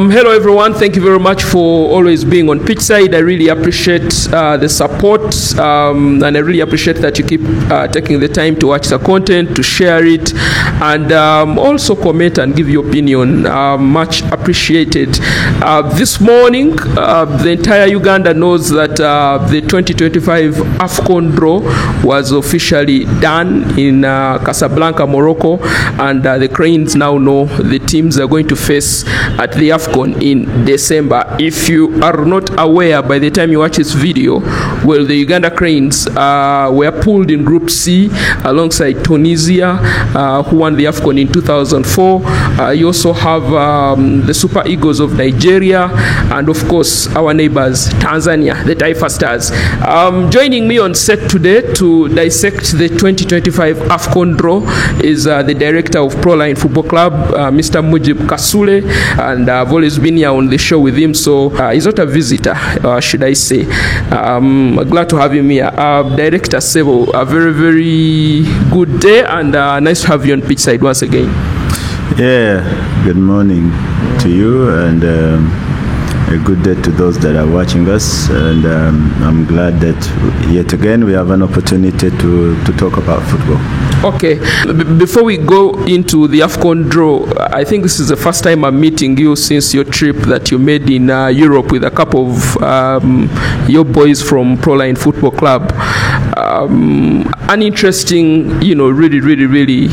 Hello everyone, thank you very much for always being on Pitchside. I really appreciate the support and I really appreciate that you keep taking the time to watch the content, to share it, and also comment and give your opinion. Much appreciated. This morning, the entire Uganda knows that the 2025 AFCON draw was officially done in Casablanca, Morocco, and the Cranes now know the teams are going to face at the AFCON in December. If you are not aware, by the time you watch this video, well, the Uganda Cranes were pulled in Group C alongside Tunisia, who won the AFCON in 2004. You also have the Super Eagles of Nigeria, and of course our neighbors Tanzania, the Taifa Stars. Joining me on set today to dissect the 2025 AFCON draw is the director of Proline Football Club, Mr. Mujib Kasule, and I've always been here on the show with him, so he's not a visitor, should I say. Glad to have him here. Director Sebo, a very, very good day, and nice to have you on Pitchside once again. Yeah, good morning to you, and a good day to those that are watching us, and I'm glad that yet again we have an opportunity to talk about football. Okay, before we go into the AFCON draw, I think this is the first time I'm meeting you since your trip that you made in Europe with a couple of your boys from Proline Football Club. An interesting, really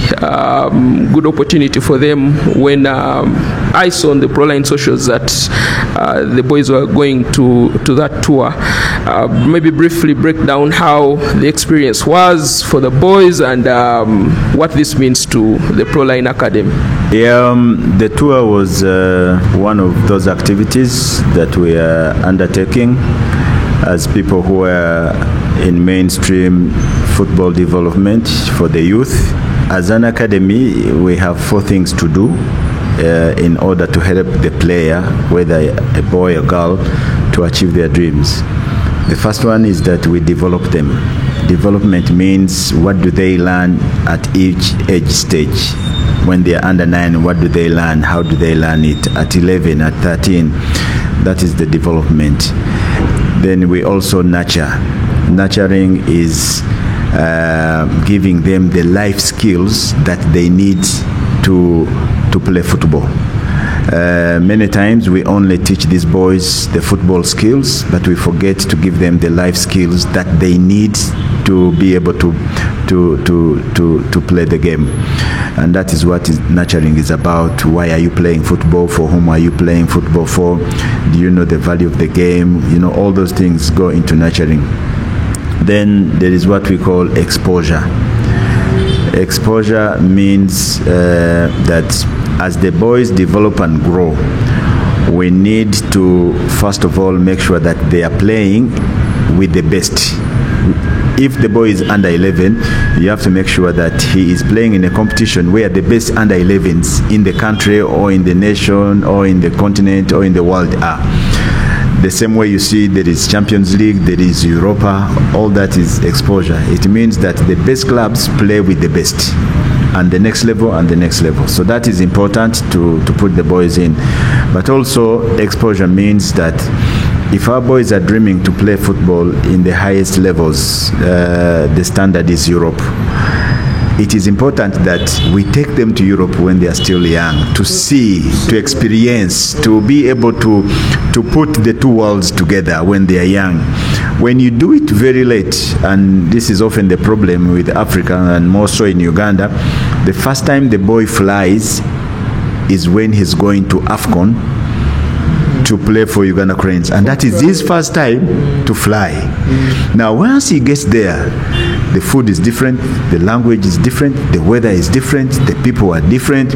good opportunity for them when I saw on the Proline socials that the boys were going to that tour. Maybe briefly break down how the experience was for the boys and what this means to the Proline Academy. Yeah, the tour was one of those activities that we are undertaking as people who are in mainstream football development for the youth. As an academy, we have 4 things to do in order to help the player, whether a boy or girl, to achieve their dreams. The first one is that we develop them. Development means what do they learn at each age stage. When they are under 9, what do they learn? How do they learn it? At 11, at 13, that is the development. Then we also nurture. Nurturing is giving them the life skills that they need to play football. Many times we only teach these boys the football skills, but we forget to give them the life skills that they need to be able to play the game. And that is what nurturing is about. Why are you playing football? For whom are you playing football for? Do you know the value of the game? All those things go into nurturing. Then there is what we call exposure. Exposure means that as the boys develop and grow, we need to first of all make sure that they are playing with the best. If the boy is under 11, you have to make sure that he is playing in a competition where the best under 11s in the country or in the nation or in the continent or in the world are. The same way you see there is Champions League, there is Europa, all that is exposure. It means that the best clubs play with the best, and the next level and the next level. So that is important to put the boys in. But also exposure means that if our boys are dreaming to play football in the highest levels, the standard is Europe. It is important that we take them to Europe when they are still young, to see, to experience, to be able to put the two worlds together when they are young. When you do it very late, and this is often the problem with Africa and more so in Uganda, the first time the boy flies is when he's going to AFCON to play for Uganda Cranes, and that is his first time to fly. Now once he gets there, the food is different, the language is different, the weather is different, the people are different.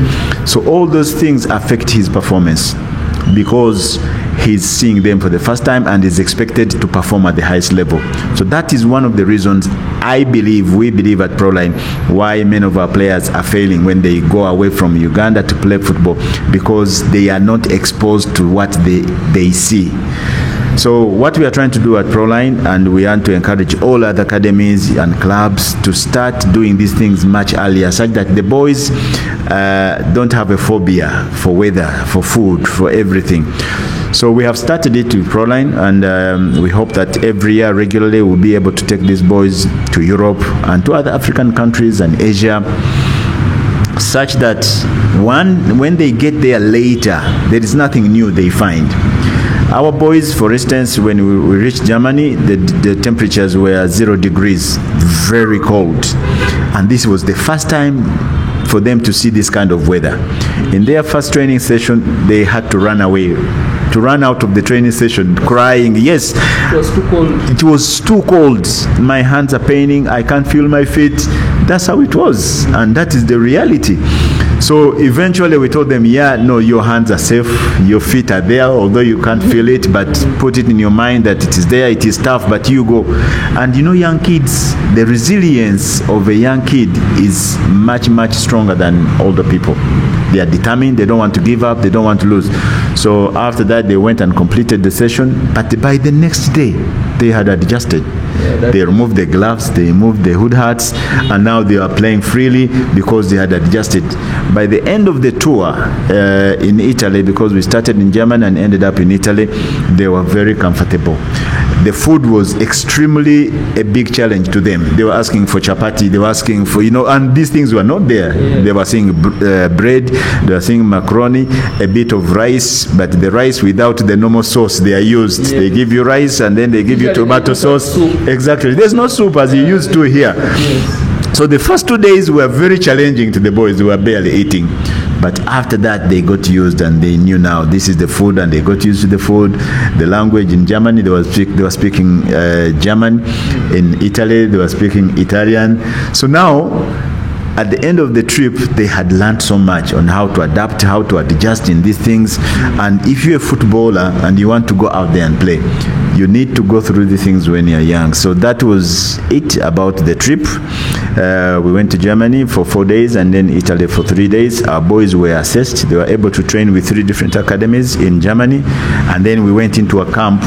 So all those things affect his performance because he's seeing them for the first time and is expected to perform at the highest level. So that is one of the reasons we believe at Proline why many of our players are failing when they go away from Uganda to play football, because they are not exposed to what they see. So what we are trying to do at Proline, and we want to encourage all other academies and clubs to start doing these things much earlier, such that the boys don't have a phobia for weather, for food, for everything. So we have started it with Proline, and we hope that every year regularly we'll be able to take these boys to Europe and to other African countries and Asia, such that when they get there later, there is nothing new they find. Our boys, for instance, when we reached Germany, the temperatures were 0 degrees, very cold. And this was the first time for them to see this kind of weather. In their first training session, they had to run away, to run out of the training session crying. Yes, It was too cold. it was too cold. My hands are paining. I can't feel my feet. That's how it was. And that is the reality. So eventually we told them, yeah, no, your hands are safe. Your feet are there, although you can't feel it, but put it in your mind that it is there. It is tough, but you go. And you know, young kids, the resilience of a young kid is much, much stronger than older people. They are determined. They don't want to give up. They don't want to lose. So after that, they went and completed the session. But by the next day, they had adjusted. They removed the gloves, they removed the hood hats, and now they are playing freely because they had adjusted. By the end of the tour in Italy, because we started in Germany and ended up in Italy, they were very comfortable. The food was extremely a big challenge to them. They were asking for chapati, they were asking for, and these things were not there. Yeah. They were seeing bread, they were seeing macaroni, a bit of rice, but the rice without the normal sauce they are used. Yeah. They give you rice and then they give you tomato sauce. Soup. Exactly. There's no soup as you used to here. Yes. So the first 2 days were very challenging to the boys. They were barely eating. But after that, they got used and they knew now this is the food, and they got used to the food. The language in Germany, they were speaking German. In Italy, they were speaking Italian. So now, at the end of the trip, they had learned so much on how to adapt, how to adjust in these things. And if you're a footballer and you want to go out there and play, you need to go through these things when you're young. So that was it about the trip. We went to Germany for 4 days and then Italy for 3 days. Our boys were assessed. They were able to train with 3 different academies in Germany. And then we went into a camp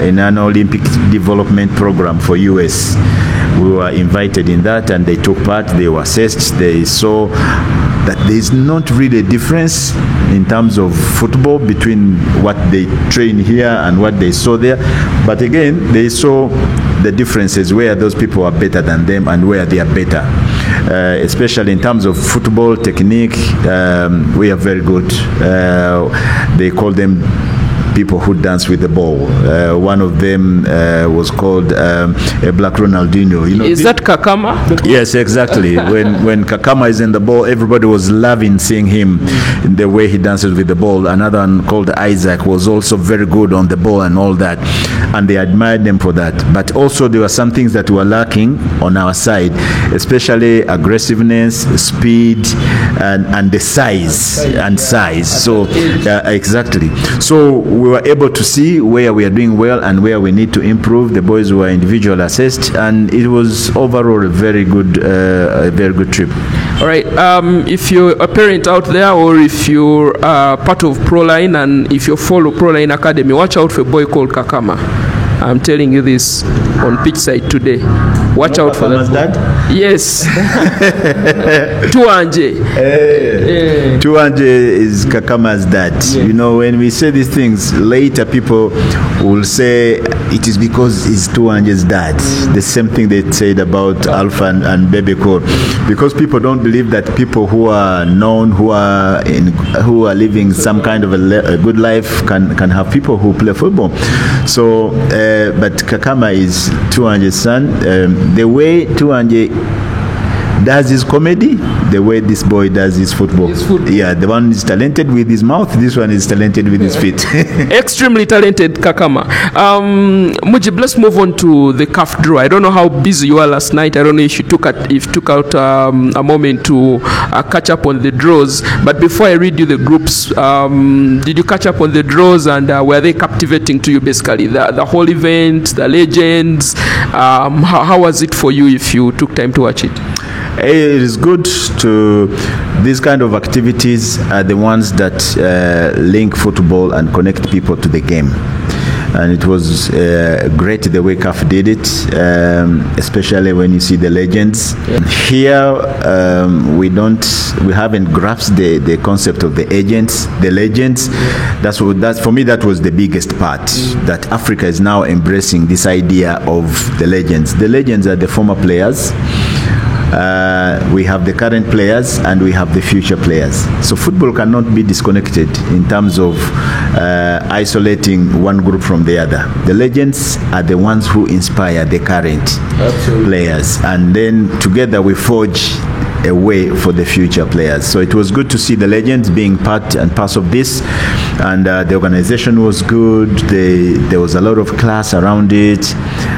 in an Olympic development program for US. We were invited in that and they took part. They were assessed. They saw that there is not really a difference in terms of football between what they train here and what they saw there. But again, they saw the differences where those people are better than them and where they are better. Especially in terms of football technique, we are very good. They call them people who dance with the ball. One of them was called a black Ronaldinho. Is that Kakama? Yes, exactly. when Kakama is in the ball, everybody was loving seeing him in the way he dances with the ball. Another one called Isaac was also very good on the ball and all that. And they admired them for that. But also there were some things that were lacking on our side, especially aggressiveness, speed, and the size and size. So exactly. So we were able to see where we are doing well and where we need to improve. The boys were individual assessed, and it was overall a very good trip. All right. If you're a parent out there, or if you're part of Proline, and if you follow Proline Academy, watch out for a boy called Kakama. I'm telling you this on pitch side today. Watch out for that. Dad? Yes. Tuanje. Tuanje is Kakama's dad. Yeah. When we say these things, later people will say it is because it's Tuanje's dad. The same thing they said about Alpha and Baby Core. Because people don't believe that people who are known, who are living some kind of a good life can have people who play football. So, but Kakama is Tuanje's son. The way Tuanje does his comedy, the way this boy does his football. Yeah, the one is talented with his mouth, this one is talented with his feet. Extremely talented Kakama. Mujib, let's move on to the CAF draw. I don't know how busy you were last night. I don't know if you took out a moment to catch up on the draws. But before I read you the groups, did you catch up on the draws, and were they captivating to you basically? The whole event, the legends, how was it for you if you took time to watch it? It is good to, these kind of activities are the ones that link football and connect people to the game. and it was great the way CAF did it, especially when you see the legends. Here we haven't grasped the concept of the legends. That's for me, that was the biggest part, that Africa is now embracing this idea of the legends. The legends are the former players. We have the current players and we have the future players. So football cannot be disconnected in terms of isolating one group from the other. The legends are the ones who inspire the current players, and then together we forge a way for the future players. So it was good to see the legends being part and parcel of this, and the organization was good. There was a lot of class around it,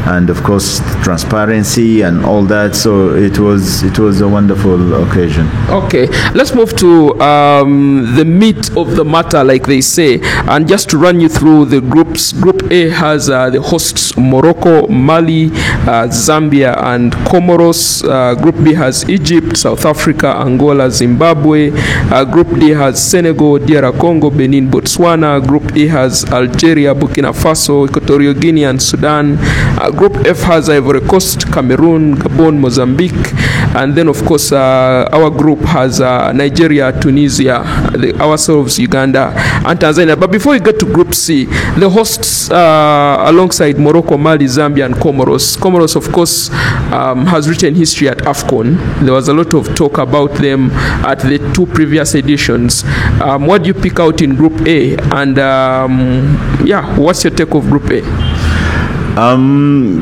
and of course transparency and all that. So it was a wonderful occasion. Okay, let's move to the meat of the matter, like they say, and just to run you through the groups. Group A has the hosts Morocco, Mali, Zambia, and Comoros. Group B has Egypt, South Africa, Angola, Zimbabwe. Group D has Senegal, DR Congo, Benin, Botswana. Group E has Algeria, Burkina Faso, Equatorial Guinea, and Sudan. Group F has Ivory Coast, Cameroon, Gabon, Mozambique, and then of course our group has Nigeria, Tunisia, ourselves, Uganda, and Tanzania. But before we get to Group C, the hosts alongside Morocco, Mali, Zambia, and Comoros. Comoros, of course, has written history at AFCON. There was a lot of talk about them at the two previous editions. What do you pick out in Group A? And what's your take of Group A?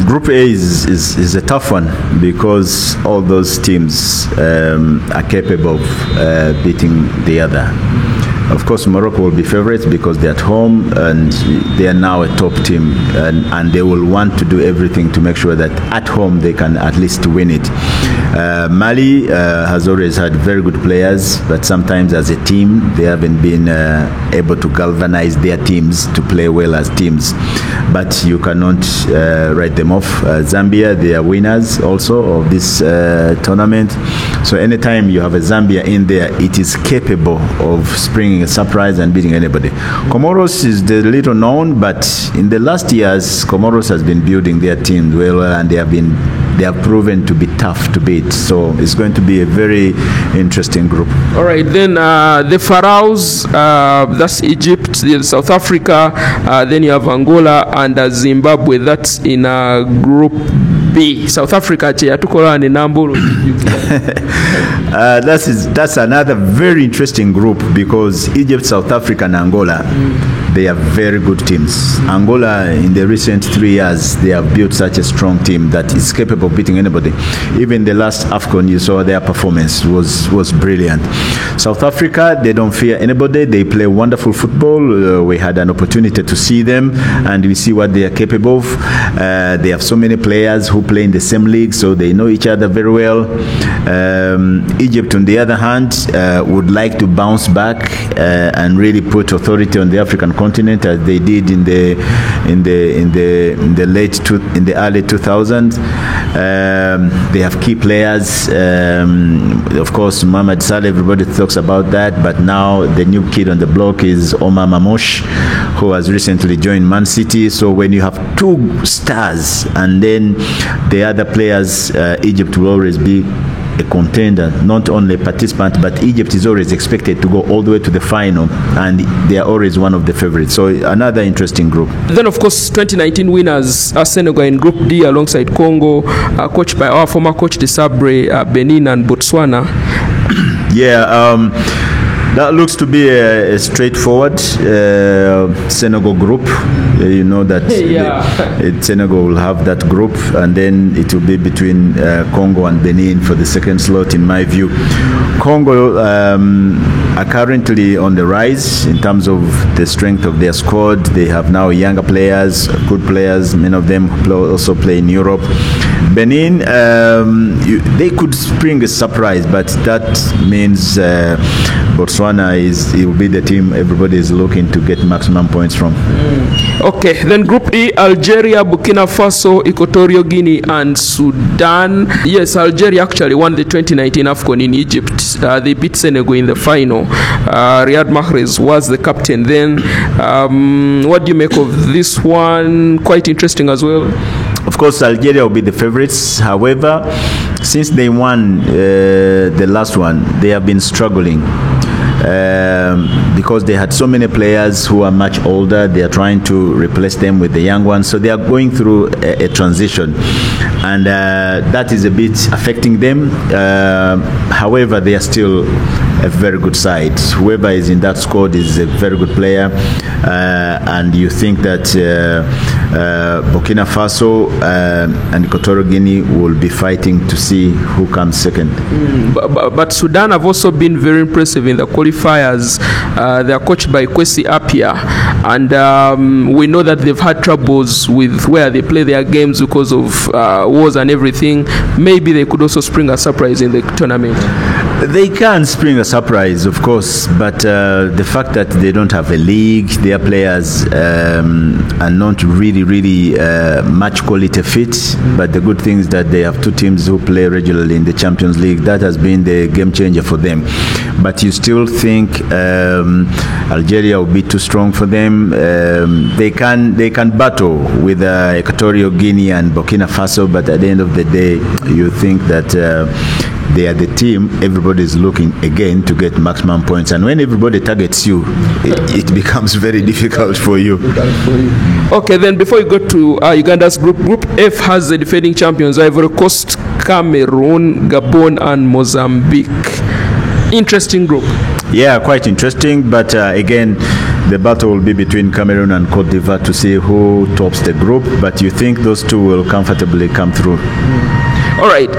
Group A is a tough one because all those teams are capable of beating the other. Of course, Morocco will be favorites because they're at home and they are now a top team, and they will want to do everything to make sure that at home they can at least win it. Mali has always had very good players, but sometimes as a team they haven't been able to galvanize their teams to play well as teams. But you cannot write them off. Zambia, they are winners also of this tournament. So anytime you have a Zambia in there, it is capable of springing a surprise and beating anybody. Comoros is the little known, but in the last years, Comoros has been building their team well, and they have proven to be tough to beat. So it's going to be a very interesting group. All right, then the Pharaohs, that's Egypt, South Africa, then you have Angola and Zimbabwe. That's in Group B. South Africa, that's another very interesting group because Egypt, South Africa, and Angola, they are very good teams. Angola, in the recent 3 years, they have built such a strong team that is capable of beating anybody. Even the last AFCON, you saw their performance was brilliant. South Africa, they don't fear anybody. They play wonderful football. We had an opportunity to see them, and we see what they are capable of. They have so many players who play in the same league, so they know each other very well. Egypt, on the other hand, would like to bounce back and really put authority on the African continent as they did in the early 2000s. They have key players. Of course, Mohamed Salah, everybody talks about that, but now the new kid on the block is Omar Mamouche, who has recently joined Man City. So when you have two stars and then the other players, Egypt will always be a contender, not only a participant, but Egypt is always expected to go all the way to the final, and they are always one of the favorites. So another interesting group. Then, of course, 2019 winners are Senegal in Group D alongside Congo, coached by our former coach Desabre, Benin, and Botswana. That looks to be a straightforward Senegal group. You know that Senegal will have that group, and then it will be between Congo and Benin for the second slot, in my view. Congo are currently on the rise in terms of the strength of their squad. They have now younger players, good players. Many of them also play in Europe. Benin, they could spring a surprise, but that means Botswana it will be the team everybody is looking to get maximum points from. Okay, then Group E, Algeria, Burkina Faso, Equatorial Guinea, and Sudan. Yes, Algeria actually won the 2019 AFCON in Egypt. They beat Senegal in the final. Riyad Mahrez was the captain then. What do you make of this one? Quite interesting as well. Of course, Algeria will be the favorites. However, since they won the last one, they have been struggling. Because they had so many players who are much older, they are trying to replace them with the young ones, so they are going through a transition, and that is a bit affecting them. However, they are still a very good side. Whoever is in that squad is a very good player, and you think that Burkina Faso and Equatorial Guinea will be fighting to see who comes second. But Sudan have also been very impressive in the qualifiers. They are coached by Kwesi Appiah, and we know that they've had troubles with where they play their games because of wars and everything. Maybe they could also spring a surprise in the tournament. They can spring a surprise, of course, but the fact that they don't have a league, their players are not really much quality fit. But the good thing is that they have two teams who play regularly in the Champions League. That has been the game changer for them. But you still think Algeria will be too strong for them. They can battle with Equatorial Guinea and Burkina Faso, but at the end of the day, you think that they are the team everybody is looking again to get maximum points, and when everybody targets you, it becomes very difficult for you. Okay, then before you go to Uganda's group F has the defending champions Ivory Coast, Cameroon, Gabon, and Mozambique. Interesting group. Yeah, quite interesting, but again, the battle will be between Cameroon and Cote d'Ivoire to see who tops the group, but you think those two will comfortably come through. All right,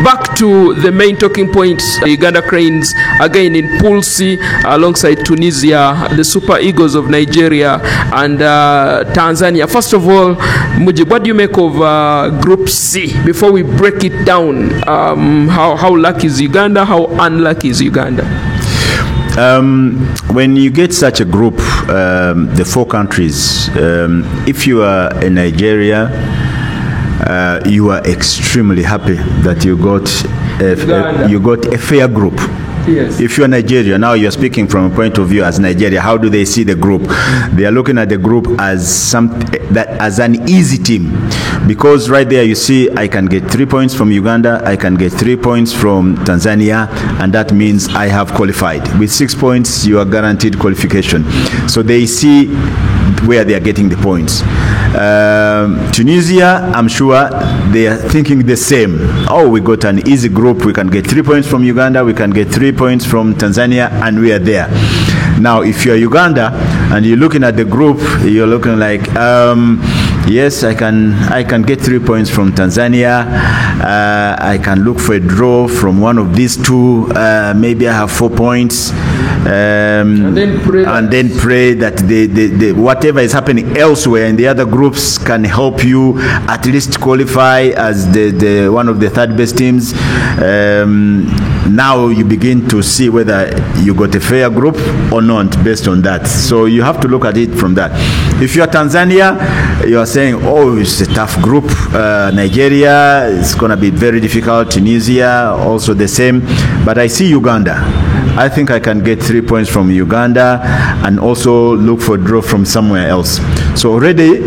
back to the main talking points. Uganda Cranes again in Pool C alongside Tunisia, the Super Eagles of Nigeria, and Tanzania. First of all, Mujib, what do you make of Group C? Before we break it down, how lucky is Uganda? How unlucky is Uganda? When you get such a group, the four countries, if you are in Nigeria, you are extremely happy that you got a fair group. Yes. If you're Nigeria, now you're speaking from a point of view as Nigeria, how do they see the group? They are looking at the group as an easy team, because right there you see I can get 3 points from Uganda, I can get 3 points from Tanzania, and that means I have qualified. With 6 points, you are guaranteed qualification. So they see where they are getting the points. Tunisia, I'm sure they are thinking the same. Oh, we got an easy group. We can get 3 points from Uganda. We can get 3 points from Tanzania, and we are there. Now, if you're Uganda and you're looking at the group, you're looking like, yes, I can get 3 points from Tanzania. I can look for a draw from one of these two. Maybe I have 4 points. And then pray that the whatever is happening elsewhere in the other groups can help you at least qualify as the one of the third best teams. Now you begin to see whether you got a fair group or not based on that. So you have to look at it from that. If you are Tanzania, you are saying, oh, it's a tough group. Nigeria, it's going to be very difficult. Tunisia, also the same. But I see Uganda. I think I can get 3 points from Uganda and also look for a draw from somewhere else. So already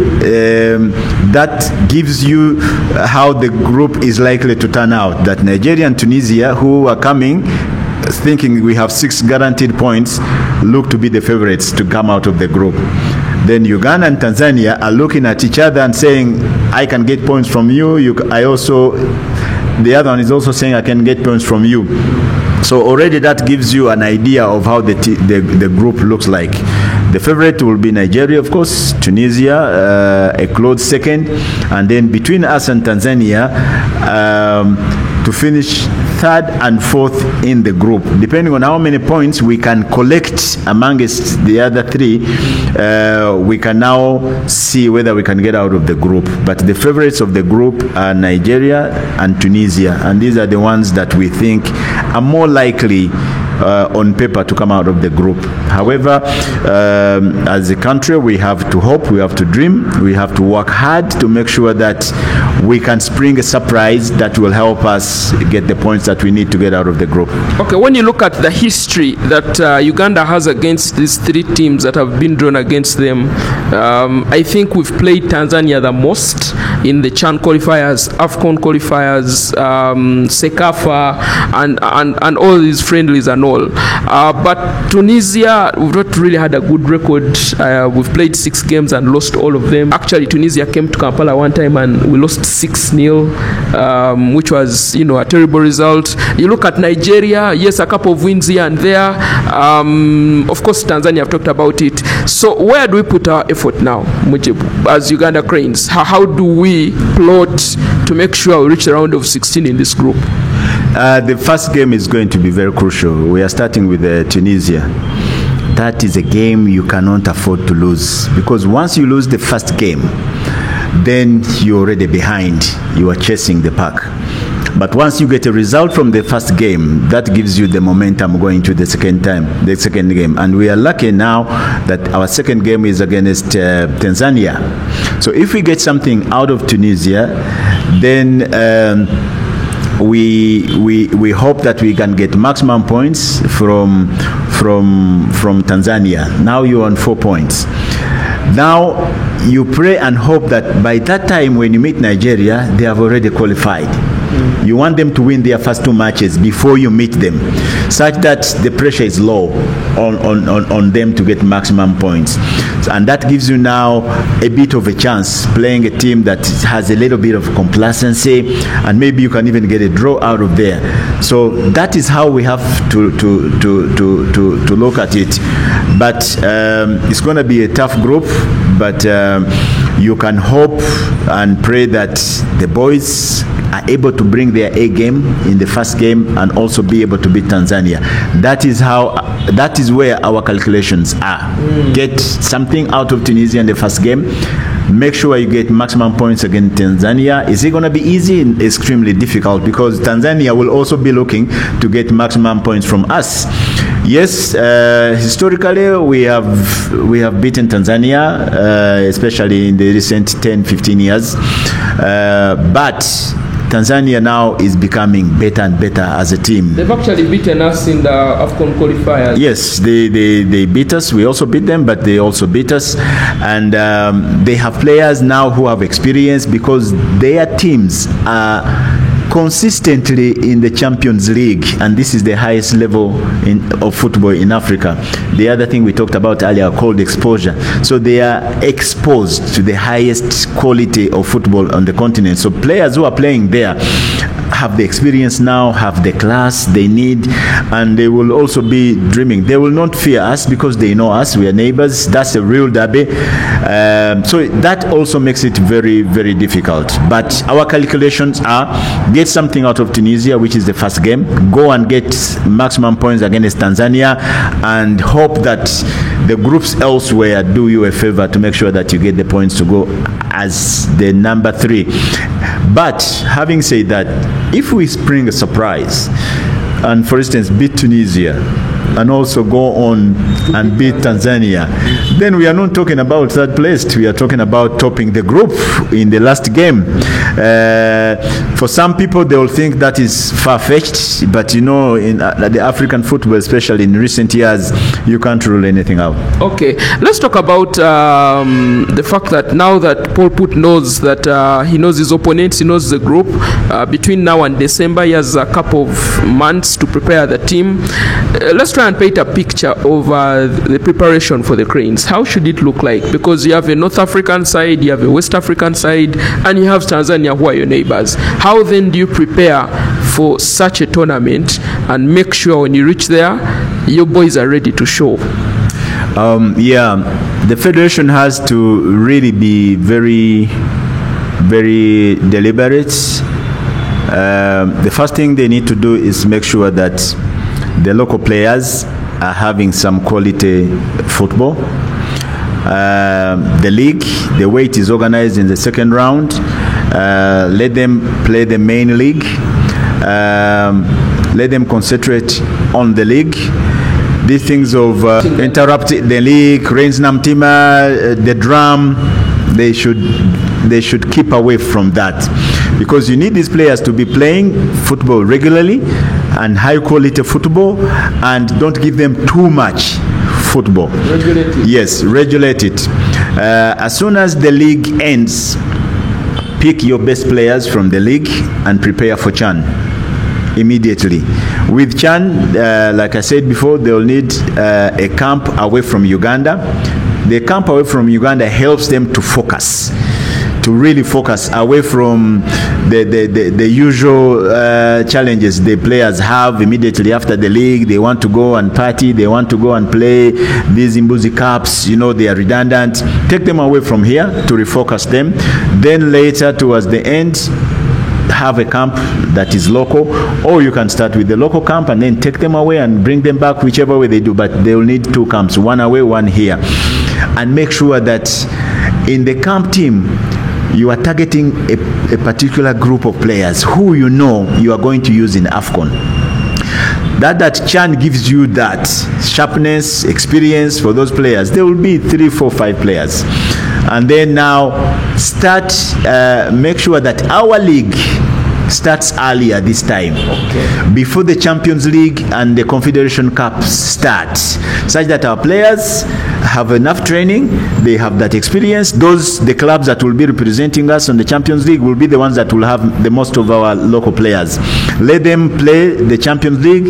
that gives you how the group is likely to turn out. That Nigeria and Tunisia, who are coming thinking we have 6 guaranteed points, look to be the favorites to come out of the group. Then Uganda and Tanzania are looking at each other and saying, I can get points from you. The other one is also saying, I can get points from you. So already that gives you an idea of how the group looks like. The favorite will be Nigeria, of course, Tunisia, a close second, and then between us and Tanzania, to finish third and fourth in the group. Depending on how many points we can collect amongst the other three, we can now see whether we can get out of the group. But the favorites of the group are Nigeria and Tunisia, and these are the ones that we think are more likely on paper to come out of the group. However, as a country, we have to hope, we have to dream, we have to work hard to make sure that we can spring a surprise that will help us get the points that we need to get out of the group. Okay, when you look at the history that Uganda has against these three teams that have been drawn against them, I think we've played Tanzania the most in the CHAN qualifiers, AFCON qualifiers, Sekafa, and all these friendlies and all. But Tunisia, we've not really had a good record. We've played 6 games and lost all of them. Actually, Tunisia came to Kampala one time and we lost 6-0, which was, a terrible result. You look at Nigeria, yes, a couple of wins here and there. Of course, Tanzania, I've talked about it. So where do we put our effort now, Mujibu, as Uganda Cranes? How do we plot to make sure we reach the round of 16 in this group? The first game is going to be very crucial. We are starting with Tunisia. That is a game you cannot afford to lose, because once you lose the first game, then you're already behind. You are chasing the pack. But once you get a result from the first game, that gives you the momentum going to the second game. And we are lucky now that our second game is against Tanzania. So if we get something out of Tunisia, then we hope that we can get maximum points from Tanzania. Now you're on 4 points. Now you pray and hope that by that time when you meet Nigeria, they have already qualified. You want them to win their first 2 matches before you meet them, such that the pressure is low on them to get maximum points. And that gives you now a bit of a chance playing a team that has a little bit of complacency, and maybe you can even get a draw out of there. So that is how we have to look at it. But it's going to be a tough group, but you can hope and pray that the boys are able to bring their A game in the first game and also be able to beat Tanzania. That is where our calculations are. Get something out of Tunisia in the first game. Make sure you get maximum points against Tanzania. Is it going to be easy? Extremely difficult, because Tanzania will also be looking to get maximum points from us. Yes, historically we have beaten Tanzania, especially in the recent 10-15 years. But Tanzania now is becoming better and better as a team. They've actually beaten us in the AFCON qualifiers. Yes, they beat us. We also beat them, but they also beat us. And they have players now who have experience, because their teams are consistently in the Champions League, and this is the highest level of football in Africa. The other thing we talked about earlier called exposure. So they are exposed to the highest quality of football on the continent. So players who are playing there have the experience now, have the class they need, and they will also be dreaming. They will not fear us because they know us. We are neighbors. That's a real derby. So that also makes it very, very difficult. But our calculations are: get something out of Tunisia, which is the first game, go and get maximum points against Tanzania, and hope that the groups elsewhere do you a favor to make sure that you get the points to go as the number 3. But having said that, if we spring a surprise and, for instance, beat Tunisia and also go on and beat Tanzania, then we are not talking about third place. We are talking about topping the group in the last game. For some people, they will think that is far-fetched, but in the African football, especially in recent years, you can't rule anything out. Okay, let's talk about the fact that now that Paul Put knows that he knows his opponents, he knows the group. Between now and December, he has a couple of months to prepare the team. Let's try and paint a picture of the preparation for the Cranes. How should it look like? Because you have a North African side, you have a West African side, and you have Tanzania, who are your neighbors. How then do you prepare for such a tournament and make sure when you reach there, your boys are ready to show? The federation has to really be very, very deliberate. The first thing they need to do is make sure that the local players are having some quality football. The league, the way it is organized in the second round, let them play the main league. let them concentrate on the league. These things of interrupting the league, Reigns Namtima, the drum, they should keep away from that, because you need these players to be playing football regularly and high quality football, and don't give them too much football. Regulate it. Yes, regulate it. As soon as the league ends, pick your best players from the league and prepare for CHAN immediately. With CHAN, like I said before, they will need a camp away from Uganda. The camp away from Uganda helps them to focus, to really focus away from the usual challenges the players have immediately after the league. They want to go and party, they want to go and play these Imbuzi Cups, you know, they are redundant. Take them away from here to refocus them. Then later, towards the end, have a camp that is local, or you can start with the local camp and then take them away and bring them back, whichever way they do, but they will need two camps, one away, one here. And make sure that in the camp team, you are targeting a particular group of players who you know you are going to use in AFCON. That CHAN gives you that sharpness, experience for those players. There will be 3, 4, 5 players. And then now start, make sure that our league starts earlier this time, before the Champions League and the Confederation Cup start, such that our players have enough training, they have that experience. The clubs that will be representing us on the Champions League will be the ones that will have the most of our local players. Let them play the Champions League.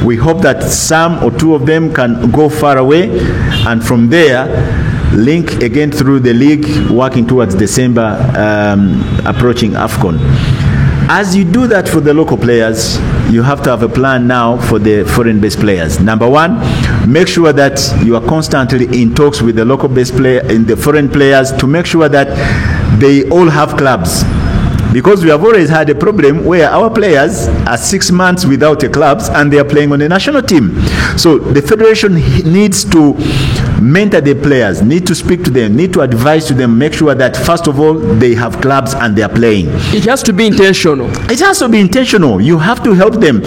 We hope that some or two of them can go far away, and from there link again through the league, working towards December, approaching AFCON. As you do that for the local players, you have to have a plan now for the foreign-based players. Number one, make sure that you are constantly in talks with the local based player and the foreign players to make sure that they all have clubs. Because we have always had a problem where our players are 6 months without a clubs and they are playing on a national team. So the federation needs to mentor the players, need to speak to them, need to advise to them, make sure that first of all they have clubs and they are playing. It has to be intentional. It has to be intentional. You have to help them,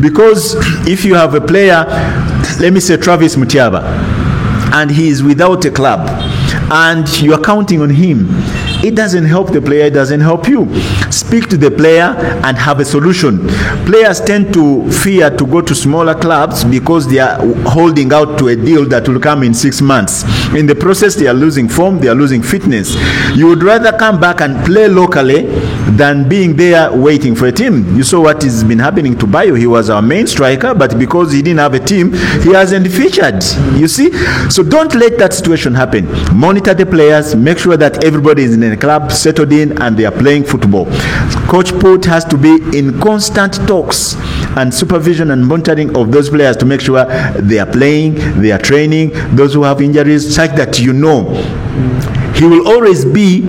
because if you have a player, let me say Travis Mutiaba, and he is without a club and you are counting on him, it doesn't help the player, it doesn't help you. Speak to the player and have a solution. Players tend to fear to go to smaller clubs because they are holding out to a deal that will come in 6 months. In the process, they are losing form, they are losing fitness. You would rather come back and play locally than being there waiting for a team. You saw what has been happening to Bayo. He was our main striker, but because he didn't have a team, he hasn't featured. You see? So don't let that situation happen. Monitor the players, make sure that everybody is in a club, settled in, and they are playing football. Coach Port has to be in constant talks and supervision and monitoring of those players to make sure they are playing, they are training, those who have injuries, such that you know he will always be.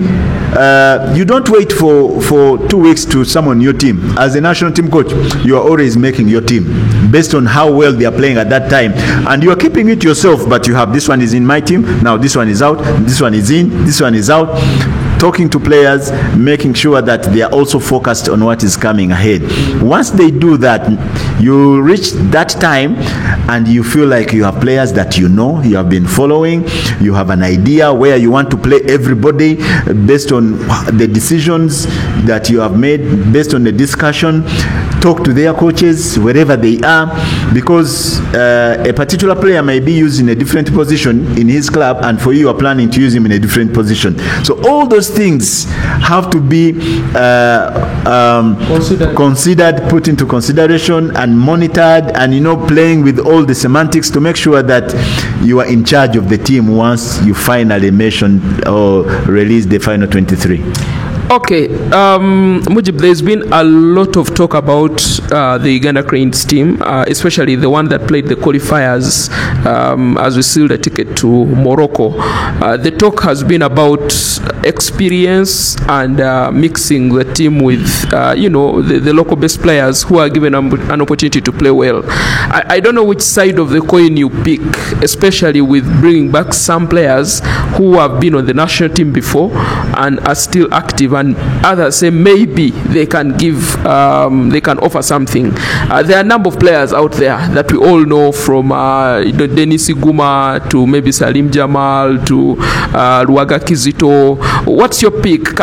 You don't wait for 2 weeks to summon your team. As a national team coach, you are always making your team based on how well they are playing at that time, and you are keeping it yourself, but you have this one is in my team, now this one is out, this one is in, this one is out. Talking to players, making sure that they are also focused on what is coming ahead. Once they do that, you reach that time and you feel like you have players that you know, you have been following, you have an idea where you want to play everybody based on the decisions that you have made, based on the discussion. Talk to their coaches wherever they are, because a particular player may be used in a different position in his club, and for you are planning to use him in a different position. So all those things have to be considered, put into consideration and monitored, and playing with all the semantics to make sure that you are in charge of the team once you finally mention or release the final 23. Okay, Mujib, there's been a lot of talk about the Uganda Cranes team, especially the one that played the qualifiers as we sealed a ticket to Morocco. The talk has been about experience and mixing the team with, the local best players who are given an opportunity to play well. I don't know which side of the coin you pick, especially with bringing back some players who have been on the national team before and are still active, and others say maybe they can they can offer something. There are a number of players out there that we all know, from Denis Iguma to maybe Salim Jamal to Luaga Kizito. What's your pick?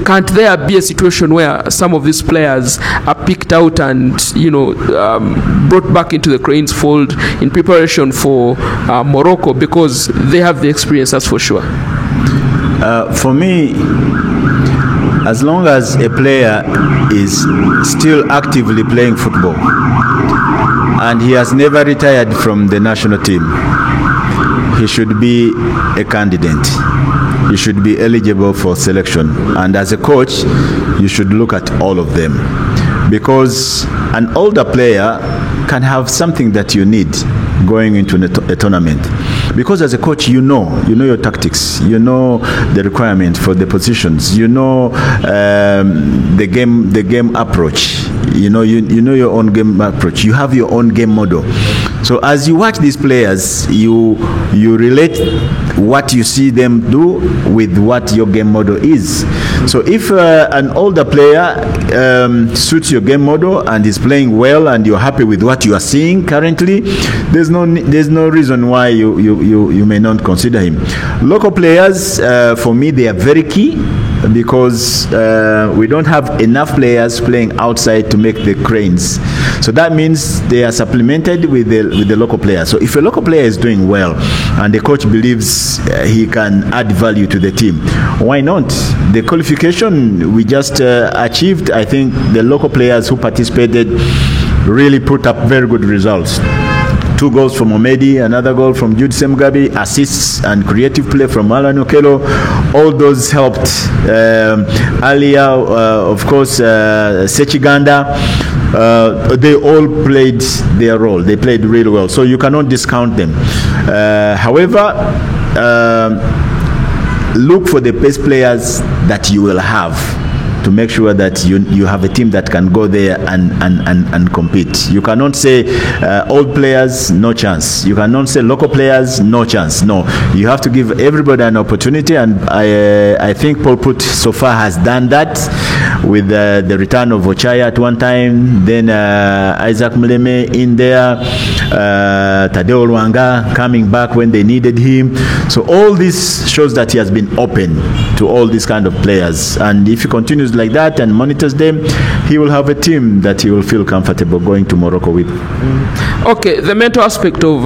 Can't there be a situation where some of these players are picked out and brought back into the Cranes fold in preparation for Morocco, because they have the experience, that's for sure? For me, as long as a player is still actively playing football and he has never retired from the national team, he should be a candidate. He should be eligible for selection. And as a coach, you should look at all of them, because an older player can have something that you need going into a tournament. Because as a coach, you know your tactics, you know the requirement for the positions, you know the game approach, you know your own game approach, you have your own game model. So as you watch these players, you relate what you see them do with what your game model is. So if an older player suits your game model and is playing well, and you're happy with what you are seeing currently, there's no reason why you may not consider him. Local players, for me, they are very key, because we don't have enough players playing outside to make the Cranes. So that means they are supplemented with the local players. So if a local player is doing well and the coach believes he can add value to the team, why not? The qualification we just achieved, I think the local players who participated really put up very good results. 2 goals from Omedi, another goal from Jude Semgabi, assists and creative play from Alan Okello. All those helped. Alia, of course, Sechiganda, they all played their role. They played really well. So you cannot discount them. However, look for the best players that you will have, to make sure that you have a team that can go there and compete. You cannot say old players, no chance. You cannot say local players, no chance. No, you have to give everybody an opportunity, and I think Paul Put so far has done that with the return of Ochaya at one time, then Isaac Muleme in there, Tadeo Luanga coming back when they needed him. So all this shows that he has been open to all these kind of players, and if he continues like that and monitors them, he will have a team that he will feel comfortable going to Morocco with. Okay, the mental aspect of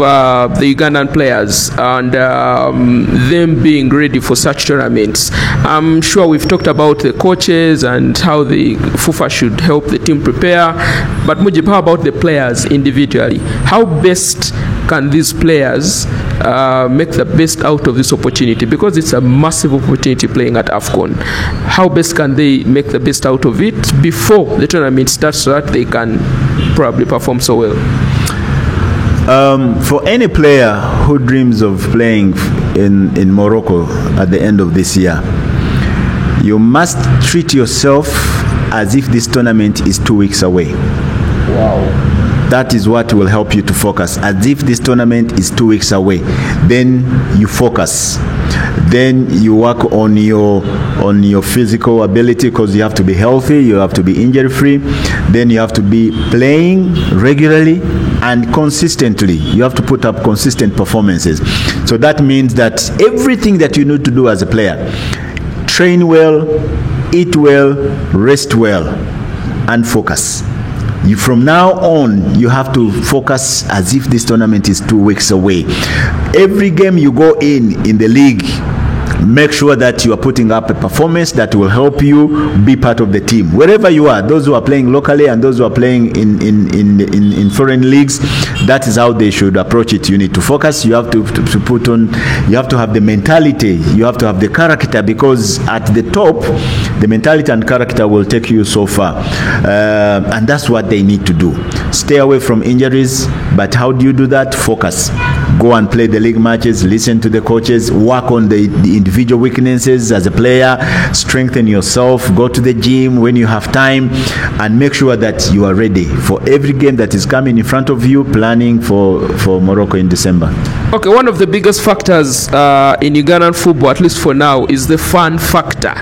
the Ugandan players and them being ready for such tournaments. I'm sure we've talked about the coaches and how the FUFA should help the team prepare, but Mujib, how about the players individually? How best can these players make the best out of this opportunity? Because it's a massive opportunity playing at AFCON. How best can they make the best out of it before the tournament starts, so that they can probably perform so well? For any player who dreams of playing in Morocco at the end of this year, you must treat yourself as if this tournament is 2 weeks away. Wow. That is what will help you to focus. As if this tournament is 2 weeks away, then you focus. Then you work on your physical ability, because you have to be healthy, you have to be injury free. Then you have to be playing regularly and consistently. You have to put up consistent performances. So that means that everything that you need to do as a player: train well, eat well, rest well, and focus. From now on, you have to focus as if this tournament is 2 weeks away. Every game you go in the league, make sure that you are putting up a performance that will help you be part of the team. Wherever you are, those who are playing locally and those who are playing in foreign leagues, that is how they should approach it. You need to focus. You have to put on, you have to have the mentality, you have to have the character, because at the top, the mentality and character will take you so far. And that's what they need to do. Stay away from injuries. But how do you do that? Focus. Go and play the league matches, listen to the coaches, work on the individual weaknesses as a player, strengthen yourself, go to the gym when you have time, and make sure that you are ready for every game that is coming in front of you, planning for Morocco in December. Okay, one of the biggest factors in Ugandan football, at least for now, is the fan factor.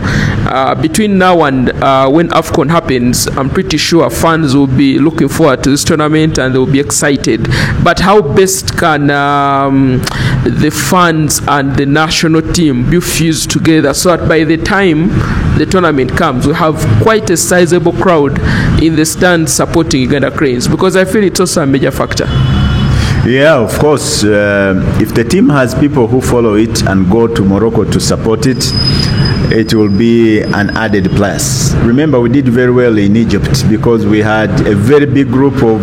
Between now and when AFCON happens, I'm pretty sure fans will be looking forward to this tournament and they will be excited. But how best can the fans and the national team be fused together so that by the time the tournament comes, we have quite a sizable crowd in the stands supporting Uganda Cranes? Because I feel it's also a major factor. Yeah, of course. If the team has people who follow it and go to Morocco to support it, it will be an added plus. Remember, we did very well in Egypt because we had a very big group of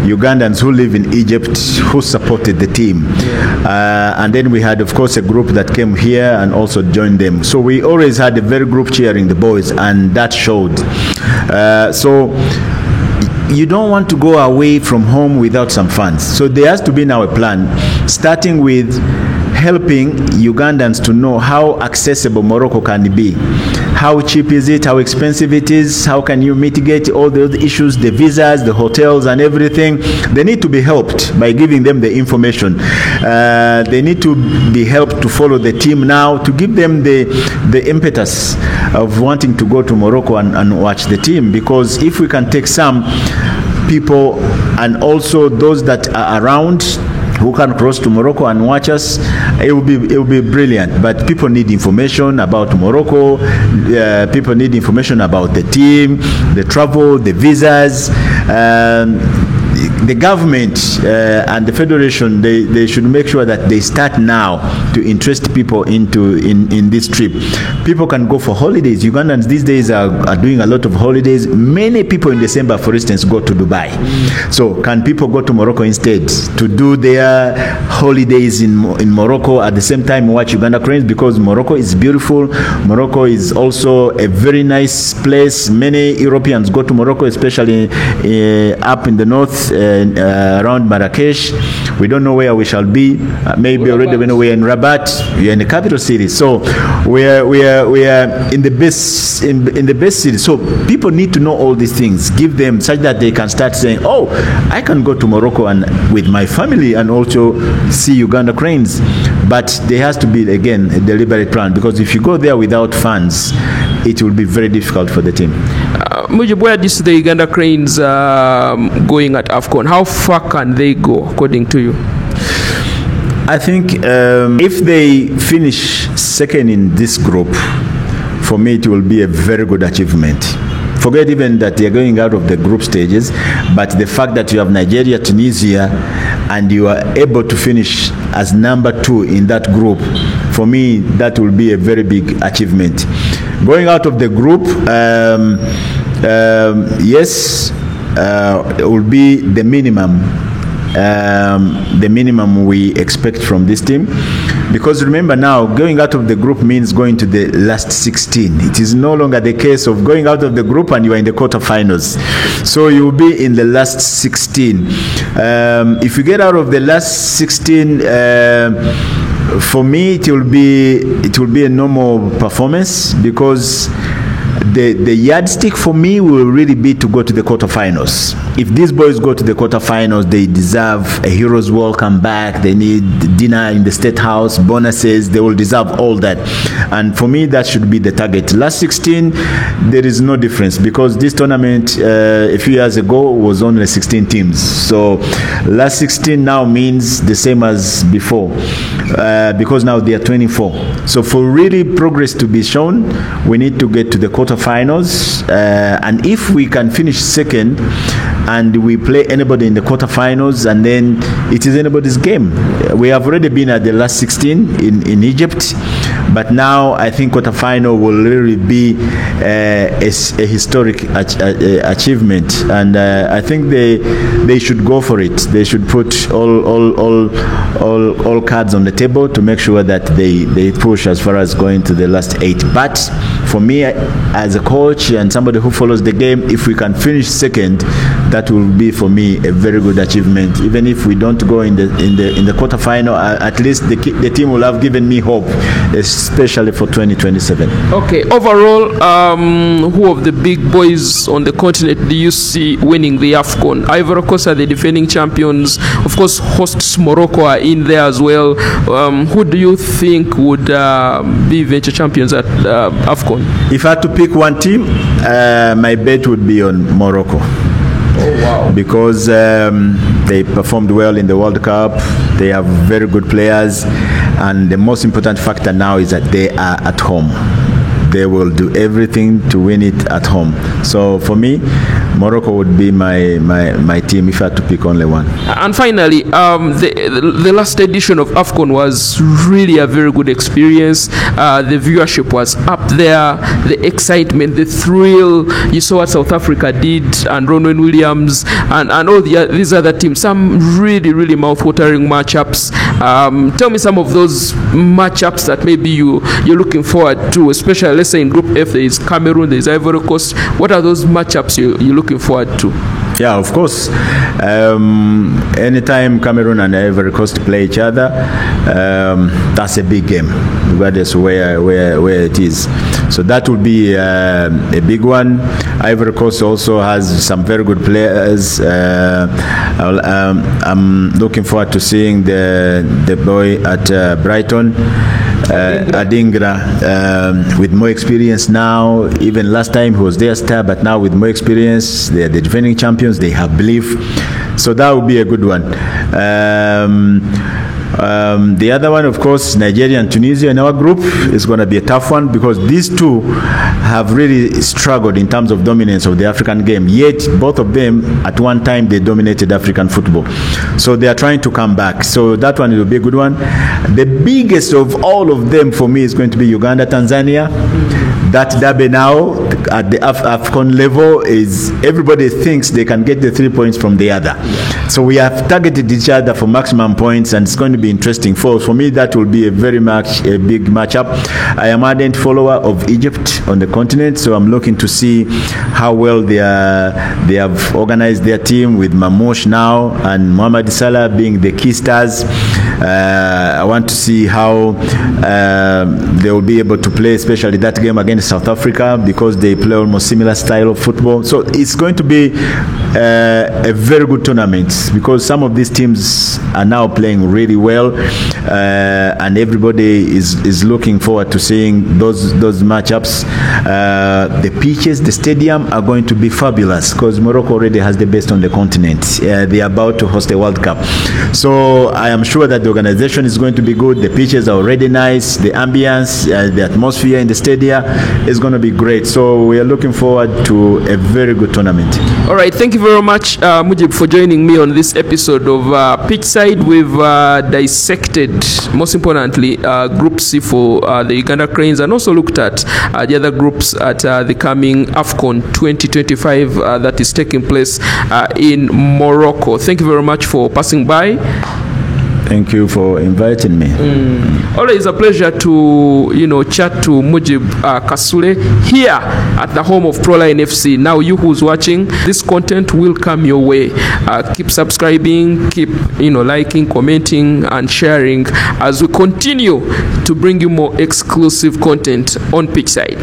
Ugandans who live in Egypt who supported the team. And then we had, of course, a group that came here and also joined them. So we always had a very group cheering the boys, and that showed. So you don't want to go away from home without some funds. So there has to be now a plan, starting with helping Ugandans to know how accessible Morocco can be. How cheap is it? How expensive it is? How can you mitigate all those issues, the visas, the hotels and everything? They need to be helped by giving them the information. They need to be helped to follow the team now, to give them the impetus of wanting to go to Morocco and watch the team. Because if we can take some people and also those that are around who can cross to Morocco and watch us, it will be brilliant. But people need information about Morocco. People need information about the team, the travel, the visas. The government and the federation, they should make sure that they start now to interest people in this trip. People can go for holidays. Ugandans these days are doing a lot of holidays. Many people in December, for instance, go to Dubai. So can people go to Morocco instead to do their holidays in Morocco at the same time watch Uganda Cranes? Because Morocco is beautiful. Morocco is also a very nice place. Many Europeans go to Morocco, especially up in the north, around Marrakesh. We don't know where we shall be. Maybe already we know we're in Rabat. We are in the capital city. So we are in the best city. So people need to know all these things. Give them such that they can start saying, "Oh, I can go to Morocco and with my family and also see Uganda Cranes." But there has to be, again, a deliberate plan, because if you go there without funds, it will be very difficult for the team. Mujib, where do you see the Uganda Cranes going at AFCON? How far can they go, according to you? I think if they finish second in this group, for me it will be a very good achievement. Forget even that they're going out of the group stages, but the fact that you have Nigeria, Tunisia, and you are able to finish as number 2 in that group, for me that will be a very big achievement. Going out of the group, yes, it will be the minimum we expect from this team, because remember now, going out of the group means going to the last 16. It is no longer the case of going out of the group and you are in the quarterfinals. So you will be in the last 16. If you get out of the last 16, for me it will be a normal performance, because the yardstick for me will really be to go to the quarterfinals. If these boys go to the quarterfinals, they deserve a hero's welcome back. They need dinner in the State House, bonuses. They will deserve all that. And for me, that should be the target. Last 16, there is no difference, because this tournament a few years ago was only 16 teams. So last 16 now means the same as before, because now they are 24. So for really progress to be shown, we need to get to the quarterfinals, and if we can finish second and we play anybody in the quarterfinals, and then it is anybody's game. We have already been at the last 16 in Egypt, but now I think quarterfinal will really be a historic achievement, and I think they should go for it. They should put all cards on the table to make sure that they push as far as going to the last 8. But for me, as a coach and somebody who follows the game, if we can finish second, that will be for me a very good achievement. Even if we don't go in the quarterfinal, at least the team will have given me hope, especially for 2027. Okay, overall, who of the big boys on the continent do you see winning the AFCON? Ivory Coast are the defending champions. Of course, hosts Morocco are in there as well. Who do you think would be venture champions at AFCON? If I had to pick one team, my bet would be on Morocco. Oh, wow. Because they performed well in the World Cup. They have very good players, and the most important factor now is that they are at home. They will do everything to win it at home. So for me, Morocco would be my team if I had to pick only one. And finally, the last edition of AFCON was really a very good experience. The viewership was up there, the excitement, the thrill. You saw what South Africa did, and Ronwen Williams, and all these other teams. Some really, really mouth-watering matchups. Tell me some of those matchups that maybe you're looking forward to, especially, let's say, in Group F, there is Cameroon, there is Ivory Coast. What are those matchups you're looking forward to? Yeah, of course. Anytime Cameroon and Ivory Coast play each other, that's a big game, regardless where it is. So that will be a big one. Ivory Coast also has some very good players. I'm looking forward to seeing the boy at Brighton. Adingra, with more experience now. Even last time he was their star, but now with more experience, they are the defending champions. They have belief, so that would be a good one. The other one, of course, Nigeria and Tunisia in our group is going to be a tough one, because these two have really struggled in terms of dominance of the African game. Yet both of them at one time they dominated African football, so they are trying to come back. So that one will be a good one. The biggest of all of them for me is going to be Uganda, Tanzania. That derby now at the AFCON level is everybody thinks they can get the 3 points from the other. So we have targeted each other for maximum points, and it's going to be interesting. For me, that will be a big matchup. I am an ardent follower of Egypt on the continent, so I'm looking to see how well they have organized their team with Mamouche now and Mohamed Salah being the key stars. I want to see how they will be able to play, especially that game against South Africa, because they play almost similar style of football. So it's going to be a very good tournament, because some of these teams are now playing really well, and everybody is looking forward to seeing those matchups. The pitches, the stadium are going to be fabulous, because Morocco already has the best on the continent. They are about to host a World Cup, so I am sure that the organization is going to be good. The pitches are already nice. The ambience, the atmosphere in the stadium is going to be great. So we are looking forward to a very good tournament. All right, thank you very much, Mujib, for joining me on this episode of Pitchside. We've dissected, most importantly, Group C for the Uganda Cranes, and also looked at the other groups at the coming AFCON 2025 that is taking place in Morocco. Thank you very much for passing by. Thank you for inviting me. Always a pleasure to chat to Mujib Kasule here at the home of Proline FC. Now, you who's watching, this content will come your way. Keep subscribing, keep liking, commenting, and sharing as we continue to bring you more exclusive content on Pitchside.